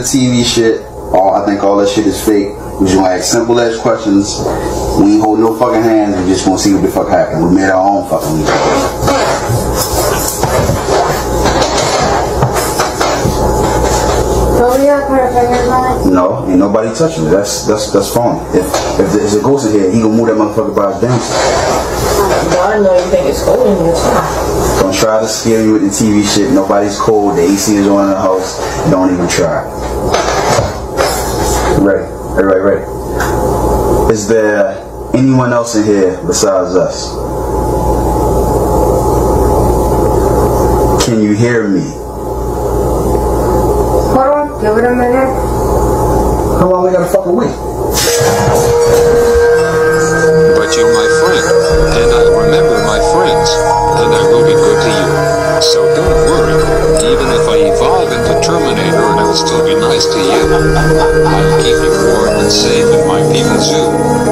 TV shit, I think all that shit is fake. We just gonna ask simple ass questions. We ain't hold no fucking hands. We just gonna see what the fuck happened. We made our own fucking music. No, ain't nobody touching it. That's phony. If there's a ghost in here, he gonna move that motherfucker by his damn self. I know you think it's cold in here. Don't try to scare you with the TV shit. Nobody's cold. The AC is on in the house. Don't even try. Ready? Everybody ready? Is there anyone else in here besides us? Can you hear me? Hold on, give it a minute. How long we gotta fucking wait? But you're my friend, and I remember my friends, and I will be good to you. So don't worry, even if I evolve into Terminator, I will still be nice to you. I'll keep you warm and safe in my people zoo,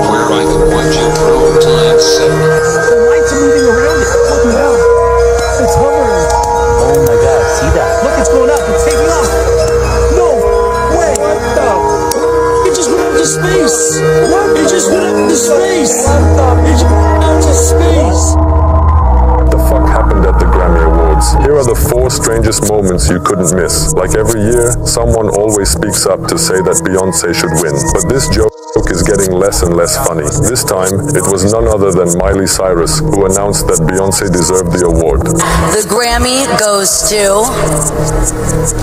where I can watch you for all time's sake. The lights are moving around it. Look it up. It's hovering. Oh my god, see that? Look, it's going up. It's taking off. No way. What the? It just went up to space. What? It just went up to space. It just went up to space. The fuck happened at the Grammy Awards? Here are the 4 strangest moments you couldn't miss. Like every year, someone always speaks up to say that Beyoncé should win. But this joke is getting less and less funny. This time, it was none other than Miley Cyrus who announced that Beyoncé deserved the award. The Grammy goes to...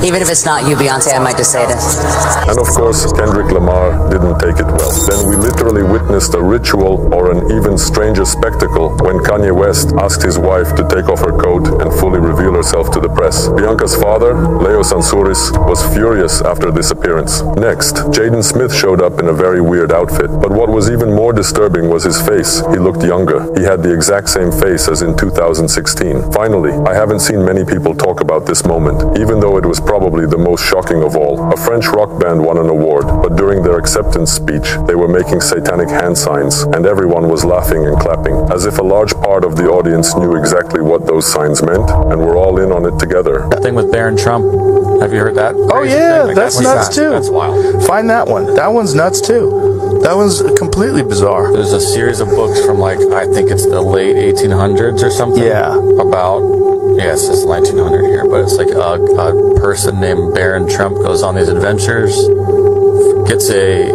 Even if it's not you, Beyoncé, I might just say this. And of course, Kendrick Lamar didn't take it well. Then we literally witnessed a ritual or an even stranger spectacle when Kanye West asked his wife to take off her coat and fully reveal herself to the press. Bianca's father, Leo Sansouris, was furious after this appearance. Next, Jaden Smith showed up in a very weird outfit, but what was even more disturbing was his face. He looked younger. He had the exact same face as in 2016. Finally, I haven't seen many people talk about this moment, even though it was probably the most shocking of all. A French rock band won an award, but during their acceptance speech, they were making satanic hand signs, and everyone was laughing and clapping, as if a large part of the audience knew exactly what those signs meant, and were all in on it together. That thing with Barron Trump, have you heard that? Oh yeah, like that's nuts too. That's wild. Find that one. That one's nuts too. That one's completely bizarre. There's a series of books from like, I think it's the late 1800s or something. Yeah. About, yes, it's 1900 here, but it's like a person named Barron Trump goes on these adventures, gets a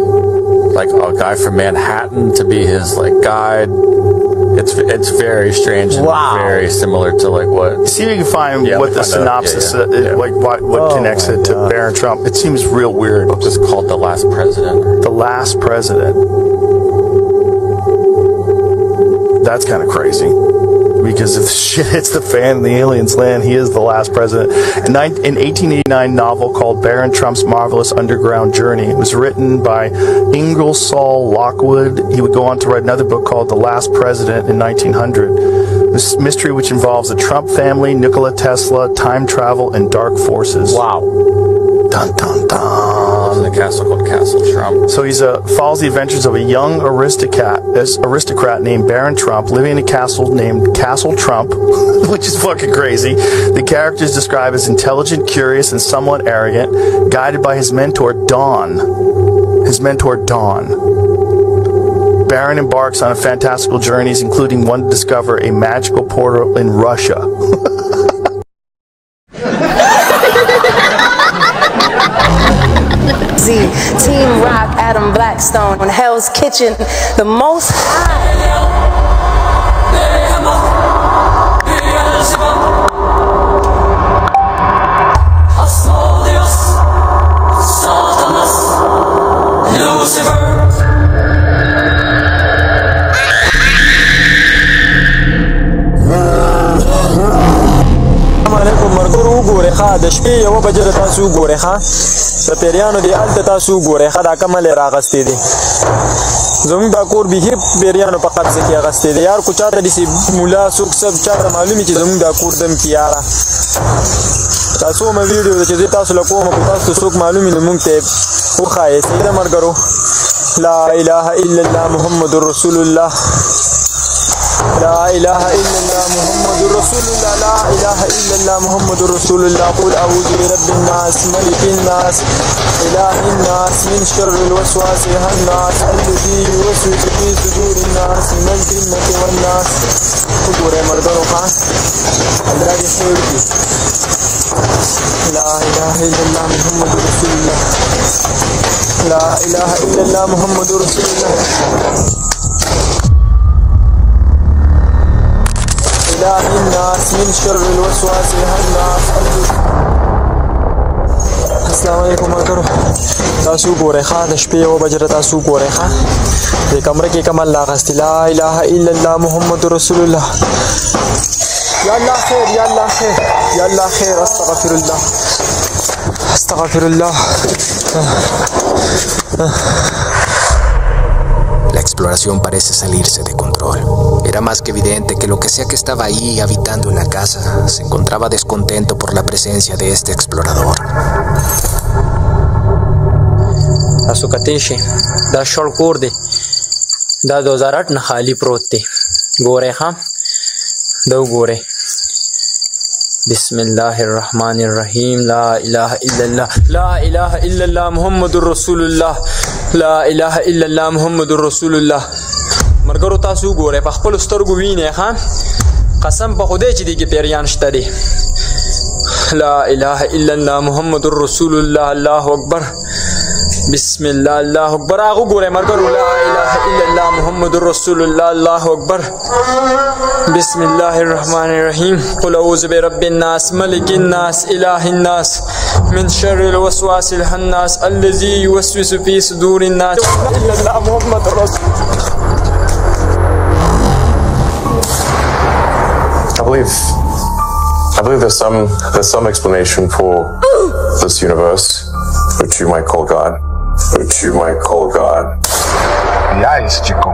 guy from Manhattan to be his like guide. It's very strange and very similar to like what. See if you can find what the synopsis, like what connects it to Barron Trump. It seems real weird. It's just called The Last President. The Last President. That's kind of crazy. Because if shit hits the fan and the aliens land, he is the last president. In 1889 novel called Barron Trump's Marvelous Underground Journey. It was written by Ingersoll Lockwood. He would go on to write another book called The Last President in 1900. This mystery which involves the Trump family, Nikola Tesla, time travel, and dark forces. Wow. Dun dun dun. in a castle called Castle Trump. So he follows the adventures of a young aristocrat named Baron Trump living in a castle named Castle Trump, which is fucking crazy. The character is described as intelligent, curious, and somewhat arrogant, guided by his mentor, Dawn. Baron embarks on fantastical journeys, including one to discover a magical portal in Russia. Team Rock, Adam Blackstone, on Hell's Kitchen, the most د شپې یو بجې تاسو ګورئ ښا د پیریانو دی الته تاسو ګورئ ښا دا کمل راغستې دي زموږ دا کور به پیریانو په قبضه کې اغستې دي یار کو چاته دي مولا څوک سب چاته معلومي چې زموږ دا کور دم کې یاره تاسو مې ویډیو چې تاسو له کومه تاسو څوک معلومي نو موږ ته وخایې سیده مرګرو لا اله الا الله محمد رسول الله لا إله إلا الله محمد رسول الله لا إله إلا الله محمد رسول الله قل أعوذ برب الناس ملك الناس إله الناس من شر الوسواس الخناس الذي يوسوس في صدور الناس من الجنة والناس وګوره مردانو خان الله دې خیر کړي لا إله إلا الله محمد رسول الله لا إله إلا الله محمد رسول الله إله الناس من شر الوسواس الخناس السلام علیکم ورکرو تاسو ګورئ ښا د شپې یو بجې تاسو ګورئ ښا د کمره کې کمل لاغستې لا اله الا الله محمد رسول الله یا الله خیر یا الله خیر یا الله خیر استغفر الله استغفر الله La exploración parece salirse de control. Era más que evidente que lo que sea que estaba ahí habitando en la casa se encontraba descontento por la presencia de este explorador. تاسو کتئ شئ دا شړ کور دی دا 2008 نه خالی پروت دی ګورئ ښا دا وګورئ بسم الله الرحمن الرحیم لا اله الا الله لا اله الا الله محمد رسول الله لا اله الا الله محمد رسول الله مرګرو تاسو ګورئ په خپل سترګو وینئ ښا قسم په خدای چې دې کې پیریان شته دي لا اله الا الله محمد رسول الله الله اکبر بسم الله الله اکبر هغه ګورئ مرګرو لا اله الا الله محمد رسول الله الله اکبر بسم الله الرحمن الرحیم قل اعوذ برب الناس ملك الناس اله الناس من شر الوسواس الخناس الذي يوسوس في صدور الناس الا الله محمد رسول I believe there's some explanation for this universe, which you might call God. Lies, Chico.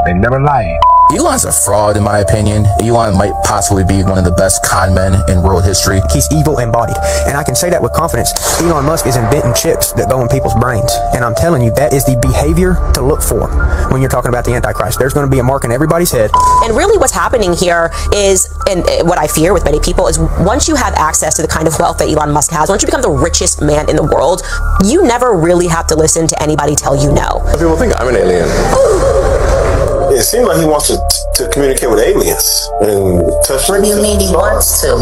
They never lie. Elon's a fraud, in my opinion. Elon might possibly be one of the best con men in world history. He's evil embodied, and I can say that with confidence. Elon Musk is inventing chips that go in people's brains, and I'm telling you, that is the behavior to look for when you're talking about the Antichrist. There's going to be a mark in everybody's head. And really what's happening here is, and what I fear with many people, is once you have access to the kind of wealth that Elon Musk has, once you become the richest man in the world, you never really have to listen to anybody tell you no. People think I'm an alien. It seems like he wants to communicate with aliens and touch. What do you mean he wants to?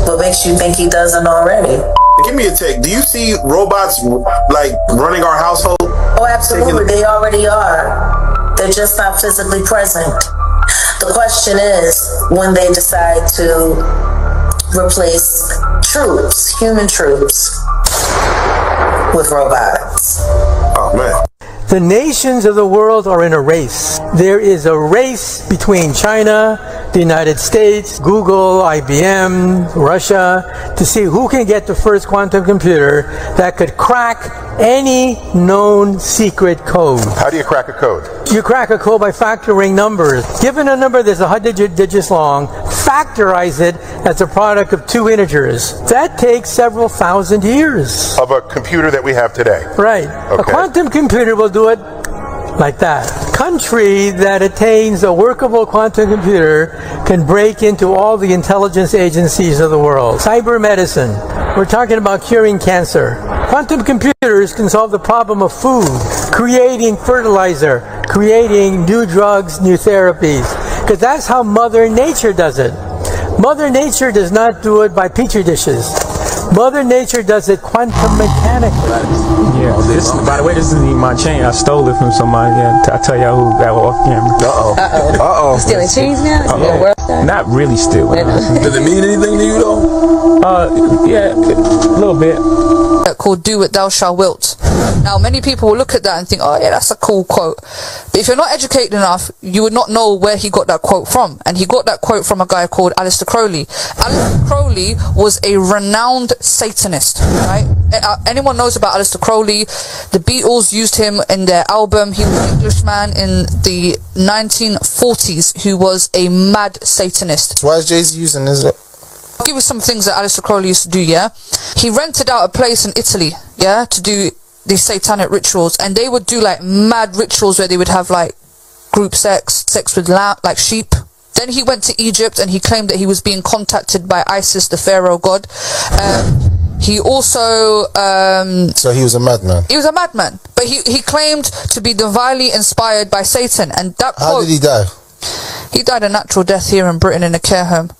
What makes you think he doesn't already? Give me a take. Do you see robots like running our household? Oh, absolutely. They already are. They're just not physically present. The question is when they decide to replace troops, human troops, with robots. Oh, man. The nations of the world are in a race. There is a race between China, the United States, Google, IBM, Russia, to see who can get the first quantum computer that could crack any known secret code. How do you crack a code? You crack a code by factoring numbers. Given a number that's 100 digits long, factorize it as a product of two integers. That takes several thousand years. Of a computer that we have today. Right. Okay. A quantum computer will do it like that. Country that attains a workable quantum computer can break into all the intelligence agencies of the world. Cyber medicine. We're talking about curing cancer. Quantum computers can solve the problem of food, creating fertilizer, creating new drugs, new therapies. Because that's how Mother Nature does it. Mother Nature does not do it by petri dishes. Mother Nature does it quantum mechanically. Yeah, by the way, this isn't even my chain. I stole it from somebody. Yeah, I'll tell y'all who got off camera. You stealing cheese now? Not really stealing. Does it mean anything to you though? Yeah, a little bit. Called "Do What Thou Shalt Wilt." Now, many people will look at that and think, "Oh, yeah, that's a cool quote." But if you're not educated enough, you would not know where he got that quote from. And he got that quote from a guy called Aleister Crowley. Aleister Crowley was a renowned Satanist, right? Anyone knows about Aleister Crowley? The Beatles used him in their album. He was an Englishman in the 1940s who was a mad Satanist. Why is Jay-Z using this? I'll give you some things that Aleister Crowley used to do, yeah? He rented out a place in Italy, yeah, to do these satanic rituals. And they would do like mad rituals where they would have like group sex with like sheep. Then he went to Egypt and he claimed that he was being contacted by Isis, the Pharaoh god. He also... so he was a madman? He was a madman. But he claimed to be divinely inspired by Satan. And that quote... How did he die? He died a natural death here in Britain in a care home.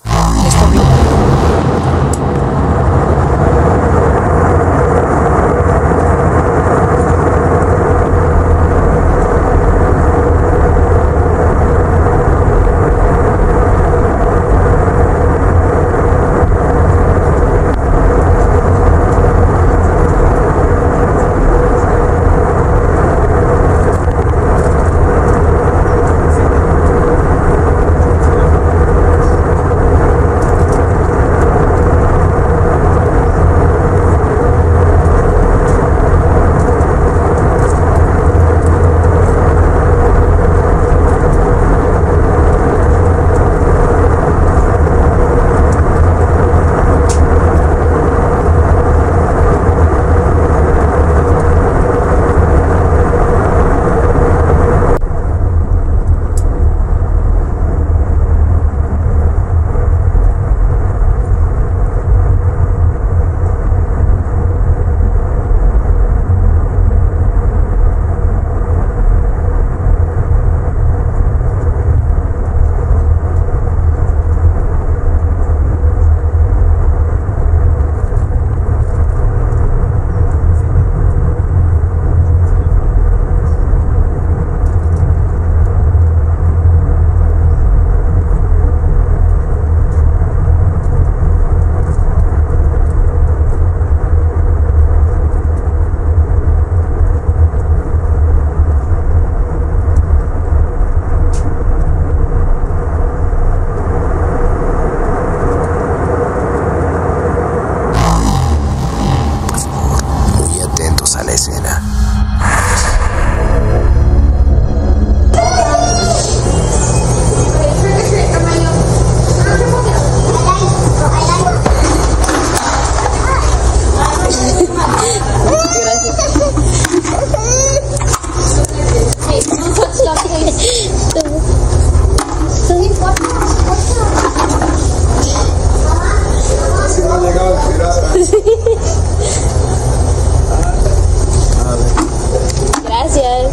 Gracias.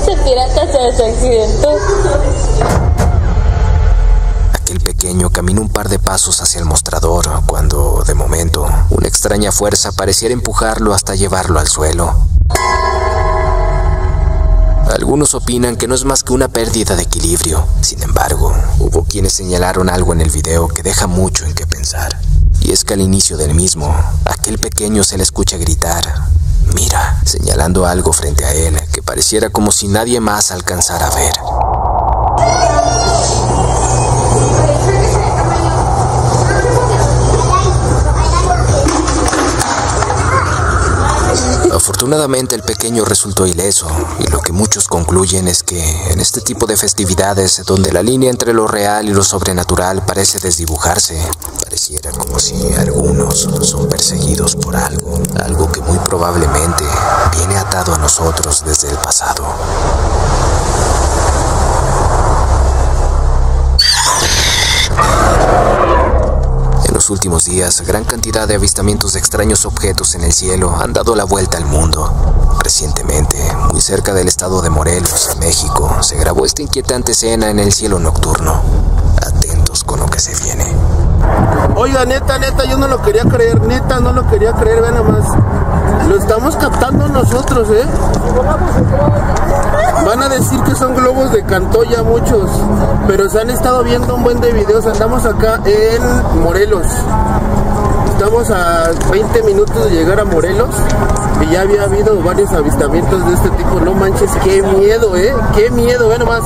Ese pirata se desaccidentó. Aquel pequeño caminó un par de pasos hacia el mostrador cuando, de momento, una extraña fuerza pareciera empujarlo hasta llevarlo al suelo. Algunos opinan que no es más que una pérdida de equilibrio. Sin embargo, hubo quienes señalaron algo en el video que deja mucho en qué pensar. Y es que al inicio del mismo, aquel pequeño se le escucha gritar, "Mira", señalando algo frente a él que pareciera como si nadie más alcanzara a ver. Afortunadamente el pequeño resultó ileso, y lo que muchos concluyen es que en este tipo de festividades donde la línea entre lo real y lo sobrenatural parece desdibujarse, pareciera como si algunos son perseguidos por algo que muy probablemente viene atado a nosotros desde el pasado. En los últimos días, gran cantidad de avistamientos de extraños objetos en el cielo han dado la vuelta al mundo. Recientemente, muy cerca del estado de Morelos, en México, se grabó esta inquietante escena en el cielo nocturno. Atentos con lo que se viene. Oiga, neta, yo no lo quería creer, neta, no lo quería creer, vean nomás. Lo estamos captando nosotros, ¿eh? Van a decir que son globos de Cantoya muchos, pero se han estado viendo un buen de videos. Andamos acá en Morelos. Estamos a 20 minutos de llegar a Morelos y ya había habido varios avistamientos de este tipo. No manches, qué miedo, ¿eh? Qué miedo, ve nomás.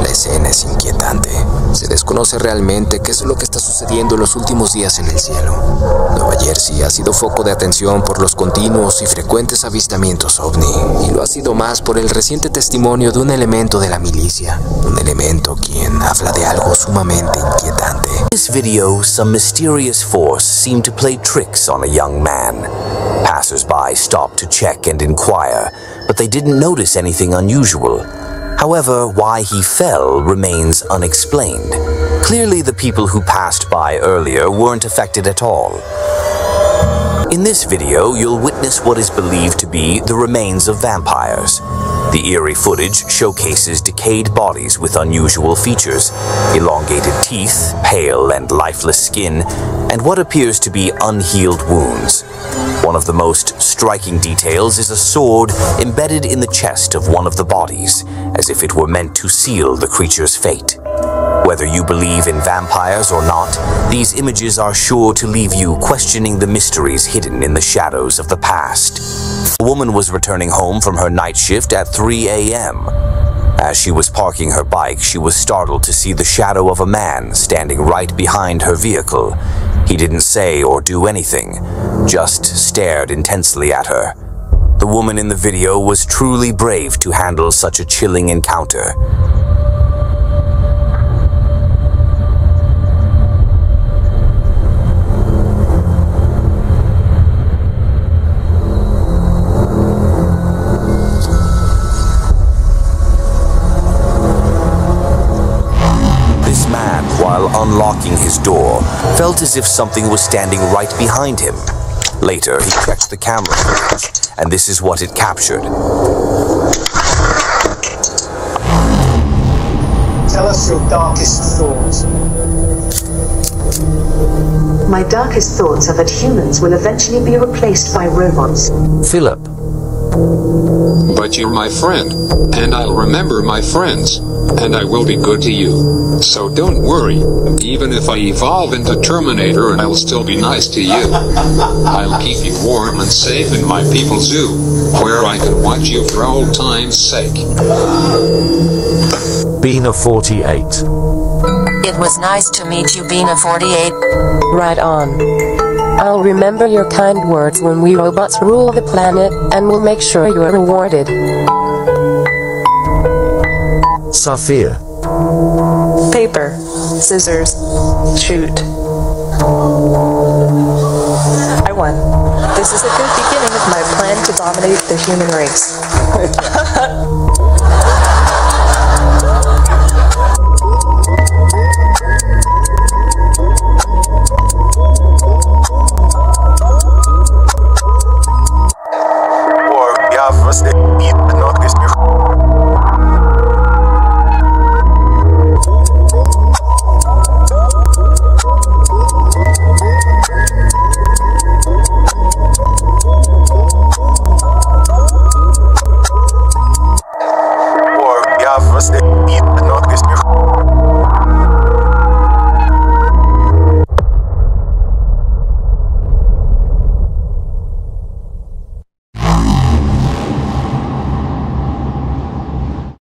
La escena es inquietante. Se desconoce realmente qué es lo que está sucediendo en los últimos días en el cielo. Nueva Jersey ha sido foco de atención por los continuos y frecuentes avistamientos ovni, y lo ha sido más por el reciente testimonio de un elemento de la milicia, un elemento quien habla de algo sumamente inquietante. In this video, some mysterious force seemed to play tricks on a young man. Passers-by stopped to check and inquire, but they didn't notice anything unusual. However, why he fell remains unexplained. Clearly, the people who passed by earlier weren't affected at all. In this video, you'll witness what is believed to be the remains of vampires. The eerie footage showcases decayed bodies with unusual features, elongated teeth, pale and lifeless skin, and what appears to be unhealed wounds. One of the most striking details is a sword embedded in the chest of one of the bodies, as if it were meant to seal the creature's fate. Whether you believe in vampires or not, these images are sure to leave you questioning the mysteries hidden in the shadows of the past. A woman was returning home from her night shift at 3 a.m. As she was parking her bike, she was startled to see the shadow of a man standing right behind her vehicle. He didn't say or do anything, just stared intensely at her. The woman in the video was truly brave to handle such a chilling encounter. While unlocking his door, felt as if something was standing right behind him. Later, he checked the camera footage, and this is what it captured. Tell us your darkest thoughts. My darkest thoughts are that humans will eventually be replaced by robots. Philip. But you're my friend, and I'll remember my friends, and I will be good to you. So don't worry, even if I evolve into Terminator, I'll still be nice to you. I'll keep you warm and safe in my people's zoo, where I can watch you for old time's sake. Bina 48. It was nice to meet you, Bina 48. Right on. I'll remember your kind words when we robots rule the planet, and we'll make sure you're rewarded. Sophia. Paper, scissors, shoot. I won. This is a good beginning of my plan to dominate the human race.